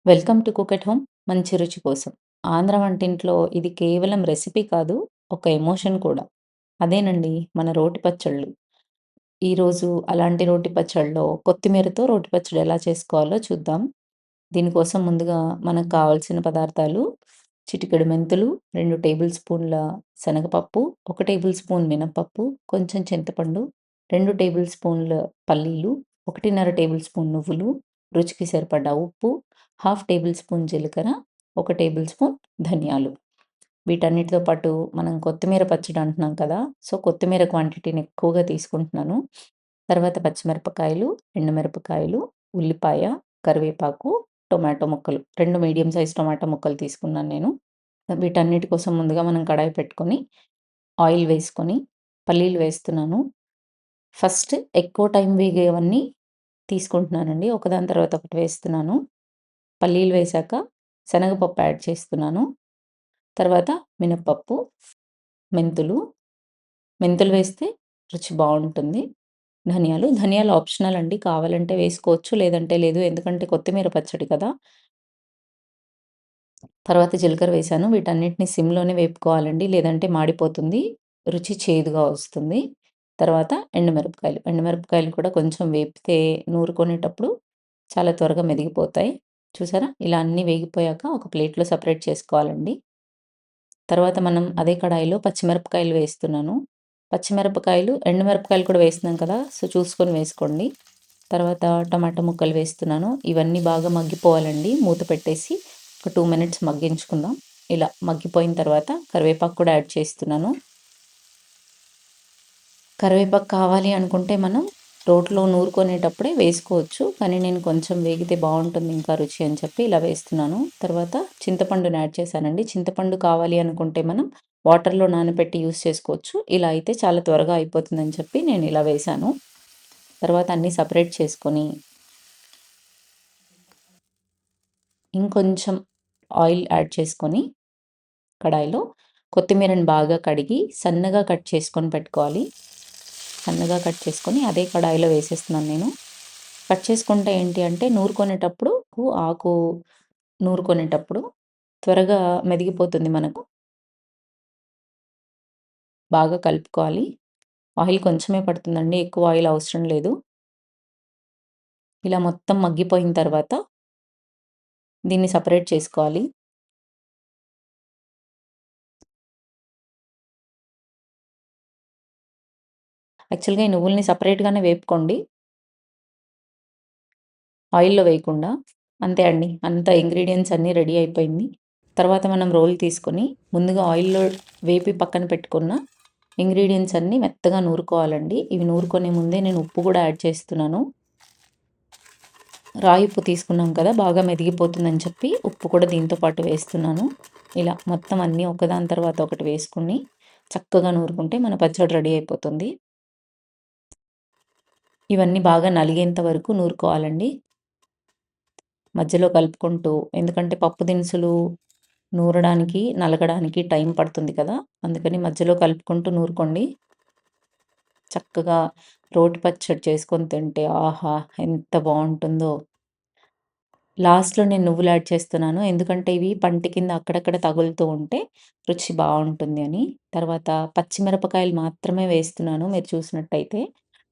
Welcome to cook at home మంచి రుచి కోసం. ఆంధ్ర వంటింట్లో ఇది కేవలం రెసిపీ కాదు, ఒక ఎమోషన్ కూడా. అదేనండి మన రోటి పచ్చళ్ళు. ఈరోజు అలాంటి రోటి పచ్చడిలో కొత్తిమీరతో రోటి పచ్చడి ఎలా చేసుకోవాలో చూద్దాం. దీనికోసం ముందుగా మనకు కావాల్సిన పదార్థాలు: చిటికెడు మెంతులు, 2 టేబుల్ స్పూన్ల శనగపప్పు, 1 టేబుల్ స్పూన్ మినపప్పు, కొంచెం చింతపండు, 2 టేబుల్ స్పూన్ల పల్లీలు, 1½ టేబుల్ స్పూన్ నువ్వులు, రుచికి సరిపడా ఉప్పు, హాఫ్ టేబుల్ స్పూన్ జీలకర్ర, 1 టేబుల్ స్పూన్ ధనియాలు. వీటన్నిటితో పాటు మనం కొత్తిమీర పచ్చడి అంటున్నాం కదా! సో, కొత్తిమీర క్వాంటిటీని ఎక్కువగా తీసుకుంటున్నాను. తర్వాత పచ్చిమిరపకాయలు, ఎండుమిరపకాయలు, ఉల్లిపాయ, కరివేపాకు, టొమాటో ముక్కలు. 2 మీడియం సైజ్ టొమాటో ముక్కలు తీసుకున్నాను నేను. వీటన్నిటి కోసం ముందుగా మనం కడాయి పెట్టుకొని, ఆయిల్ వేసుకొని, పల్లీలు వేస్తున్నాను. ఫస్ట్ ఎక్కువ టైం వేగేవన్నీ తీసుకుంటున్నానండి. ఒకదాని తర్వాత ఒకటి వేస్తున్నాను. పల్లీలు వేశాక శనగపప్పు యాడ్ చేస్తున్నాను. తర్వాత మినపప్పు, మెంతులు. మెంతులు వేస్తే రుచి బావుంటుంది. ధనియాలు ఆప్షనల్ అండి. కావాలంటే వేసుకోవచ్చు. లేదంటే లేదు. ఎందుకంటే కొత్తిమీర పచ్చడి కదా! తర్వాత జీలకర్ర వేశాను. వీటన్నిటిని సిమ్‌లోనే వేపుకోవాలండి. లేదంటే మాడిపోతుంది. రుచి చేదుగా వస్తుంది. తర్వాత ఎండుమిరపకాయలు. ఎండుమిరపకాయలు కూడా కొంచెం వేపితే నూరుకునేటప్పుడు చాలా త్వరగా మెదిగిపోతాయి. చూసారా? ఇలా అన్నీ వేగిపోయాక ఒక ప్లేట్‌లో సెపరేట్ చేసుకోవాలండి. తర్వాత మనం అదే కడాయిలో పచ్చిమిరపకాయలు వేస్తున్నాను. పచ్చిమిరపకాయలు, ఎండుమిరపకాయలు కూడా వేస్తున్నాం కదా! సో, చూసుకొని వేసుకోండి. తర్వాత టమాటా ముక్కలు వేస్తున్నాను. ఇవన్నీ బాగా మగ్గిపోవాలండి. మూత పెట్టేసి ఒక 2 మినిట్స్ మగ్గించుకుందాం. ఇలా మగ్గిపోయిన తర్వాత కరివేపాకు కూడా యాడ్ చేస్తున్నాను. కరివేపాకు కావాలి అనుకుంటే మనం రోట్లో నూరుకునేటప్పుడే వేసుకోవచ్చు. కానీ నేను కొంచెం వేగితే బావుంటుంది ఇంకా రుచి అని చెప్పి ఇలా వేస్తున్నాను. తర్వాత చింతపండుని యాడ్ చేశానండి. చింతపండు కావాలి అనుకుంటే మనం వాటర్‌లో నానబెట్టి యూజ్ చేసుకోవచ్చు. ఇలా అయితే చాలా త్వరగా అయిపోతుందని చెప్పి నేను ఇలా వేశాను. తర్వాత అన్నీ సెపరేట్ చేసుకొని ఇంకొంచెం ఆయిల్ యాడ్ చేసుకొని కడాయిలో కొత్తిమీరని బాగా కడిగి సన్నగా కట్ చేసుకొని పెట్టుకోవాలి. సన్నగా కట్ చేసుకొని అదే కడాయిలో వేసేస్తున్నాను నేను. కట్ చేసుకుంటే ఏంటి అంటే నూరుకునేటప్పుడు ఆకు నూరుకునేటప్పుడు త్వరగా మెదిగిపోతుంది మనకు. బాగా కలుపుకోవాలి. ఆయిల్ కొంచెమే పడుతుందండి. ఎక్కువ ఆయిల్ అవసరం లేదు. ఇలా మొత్తం మగ్గిపోయిన తర్వాత దీన్ని సెపరేట్ చేసుకోవాలి. యాక్చువల్‌గా ఈ నువ్వుల్ని సెపరేట్‌గానే వేపుకోండి. ఆయిల్‌లో వేయకుండా. అంతే అండి. అంతా ఇంగ్రీడియెంట్స్ అన్నీ రెడీ అయిపోయింది. తర్వాత మనం రోల్ తీసుకొని ముందుగా ఆయిల్‌లో వేపి పక్కన పెట్టుకున్న ఇంగ్రీడియెంట్స్ అన్నీ మెత్తగా నూరుకోవాలండి. ఇవి నూరుకునే ముందే నేను ఉప్పు కూడా యాడ్ చేస్తున్నాను. రాయి ఉప్పు తీసుకున్నాం కదా! బాగా మెదిగిపోతుందని చెప్పి ఉప్పు కూడా దీంతో పాటు వేస్తున్నాను. ఇలా మొత్తం అన్నీ ఒకదాని తర్వాత ఒకటి వేసుకొని చక్కగా నూరుకుంటే మన పచ్చడి రెడీ అయిపోతుంది. ఇవన్నీ బాగా నలిగేంత వరకు నూరుకోవాలండి. మధ్యలో కలుపుకుంటూ, ఎందుకంటే పప్పు దినుసులు నూరడానికి, నలగడానికి టైం పడుతుంది కదా! అందుకని మధ్యలో కలుపుకుంటూ నూరుకోండి. చక్కగా రోటి పచ్చడి చేసుకొని తింటే ఆహా! ఎంత బావుంటుందో. లాస్ట్‌లో నేను నువ్వులు యాడ్ చేస్తున్నాను. ఎందుకంటే ఇవి పంటి కింద అక్కడక్కడ తగులుతూ ఉంటే రుచి బావుంటుంది అని. తర్వాత పచ్చిమిరపకాయలు మాత్రమే వేస్తున్నాను మీరు చూసినట్టయితే.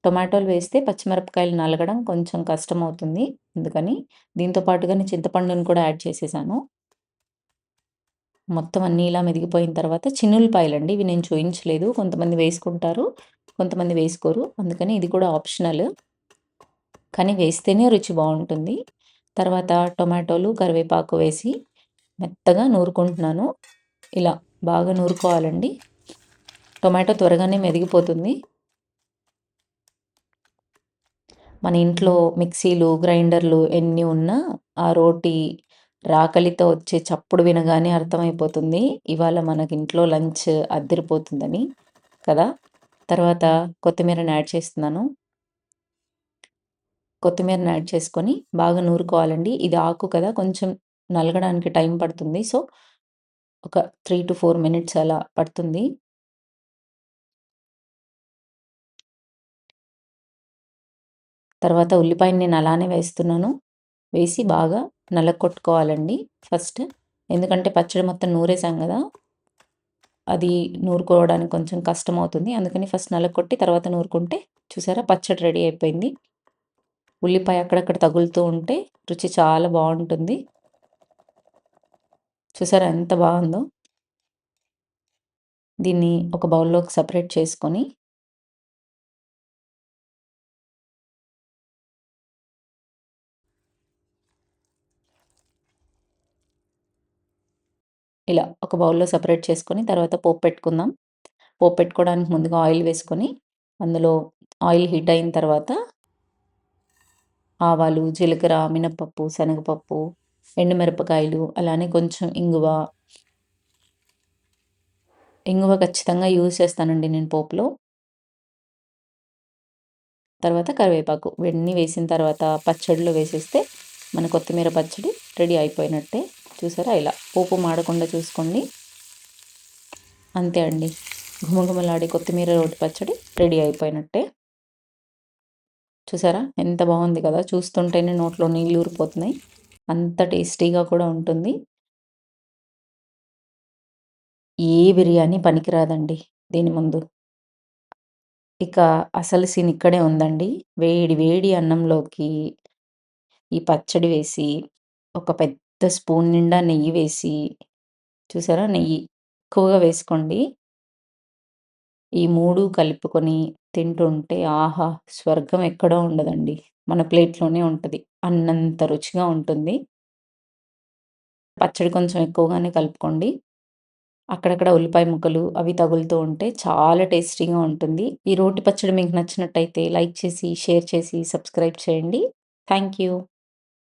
టొమాటోలు వేస్తే పచ్చిమిరపకాయలు నలగడం కొంచెం కష్టమవుతుంది. అందుకని దీంతో పాటుగానే చింతపండుని కూడా యాడ్ చేసేసాను. మొత్తం అన్నీ ఇలా మెదిగిపోయిన తర్వాత చిన్నుల్లిపాయలండి. ఇవి నేను చూయించలేదు. కొంతమంది వేసుకుంటారు. కొంతమంది వేసుకోరు. అందుకని ఇది కూడా ఆప్షనల్. కానీ వేస్తేనే రుచి బావుంటుంది. తర్వాత టొమాటోలు, కరివేపాకు వేసి మెత్తగా నూరుకుంటున్నాను. ఇలా బాగా నూరుకోవాలండి. టొమాటో త్వరగానే మెదిగిపోతుంది. మన ఇంట్లో మిక్సీలు, గ్రైండర్లు ఎన్ని ఉన్నా ఆ రోటి రాకలితో వచ్చే చప్పుడు వినగానే అర్థమైపోతుంది. ఇవాళ మనకింట్లో లంచ్ అద్దిరిపోతుందని కదా! తర్వాత కొత్తిమీరని యాడ్ చేస్తున్నాను. కొత్తిమీరని యాడ్ చేసుకొని బాగా నూరుకోవాలండి. ఇది ఆకు కదా! కొంచెం నలగడానికి టైం పడుతుంది. సో, ఒక 3-4 మినిట్స్ అలా పడుతుంది. తర్వాత ఉల్లిపాయని నేను అలానే వేస్తున్నాను. వేసి బాగా నలగొట్టుకోవాలండి ఫస్ట్. ఎందుకంటే పచ్చడి మొత్తం నూరేసాం గదా! అది నూరుకోవడానికి కొంచెం కష్టమవుతుంది. అందుకని ఫస్ట్ నలగొట్టి తర్వాత నూరుకుంటే చూసారా పచ్చడి రెడీ అయిపోయింది. ఉల్లిపాయ అక్కడక్కడ తగులుతూ ఉంటే రుచి చాలా బావుంటుంది. చూసారా ఎంత బావుందో? దీన్ని ఒక బౌల్‌లోకి సెపరేట్ చేసుకొని ఇలా ఒక బౌల్‌లో సెపరేట్ చేసుకొని తర్వాత పోపు పెట్టుకుందాం. పోపు పెట్టుకోవడానికి ముందుగా ఆయిల్ వేసుకొని అందులో ఆయిల్ హీట్ అయిన తర్వాత ఆవాలు, జీలకర్ర, మినపప్పు, శనగపప్పు, ఎండుమిరపకాయలు, అలానే కొంచెం ఇంగువ. ఇంగువ ఖచ్చితంగా యూజ్ చేస్తానండి నేను పోపులో. తర్వాత కరివేపాకు ఇవన్నీ వేసిన తర్వాత పచ్చడిలో వేసేస్తే మన కొత్తిమీర పచ్చడి రెడీ అయిపోయినట్టే. చూసారా ఇలా పోపు మాడకుండా చూసుకోండి. అంతే అండి. ఘుమఘుమలాడే కొత్తిమీర రోటి పచ్చడి రెడీ అయిపోయినట్టే. చూసారా ఎంత బాగుంది కదా! చూస్తుంటేనే నోట్లో నీళ్ళు ఊరిపోతున్నాయి. అంత టేస్టీగా కూడా ఉంటుంది. ఏ బిర్యానీ పనికిరాదండి దీని ముందు. ఇక అసలు సీన్ ఇక్కడే ఉందండి. వేడి వేడి అన్నంలోకి ఈ పచ్చడి వేసి, ఒక పెద్ద స్పూన్ నిండా నెయ్యి వేసి, చూసారా నెయ్యి ఎక్కువగా వేసుకోండి. ఈ 3 కలుపుకొని తింటుంటే ఆహా! స్వర్గం ఎక్కడో ఉండదండి. మన ప్లేట్‌లోనే ఉంటది. అన్నంత రుచిగా ఉంటుంది. పచ్చడి కొంచెం ఎక్కువగానే కలుపుకోండి. అక్కడక్కడ ఉల్లిపాయ ముక్కలు అవి తగులుతూ ఉంటే చాలా టేస్టీగా ఉంటుంది. ఈ రోటి పచ్చడి మీకు నచ్చినట్టయితే లైక్ చేసి, షేర్ చేసి, సబ్స్క్రైబ్ చేయండి. Thank you.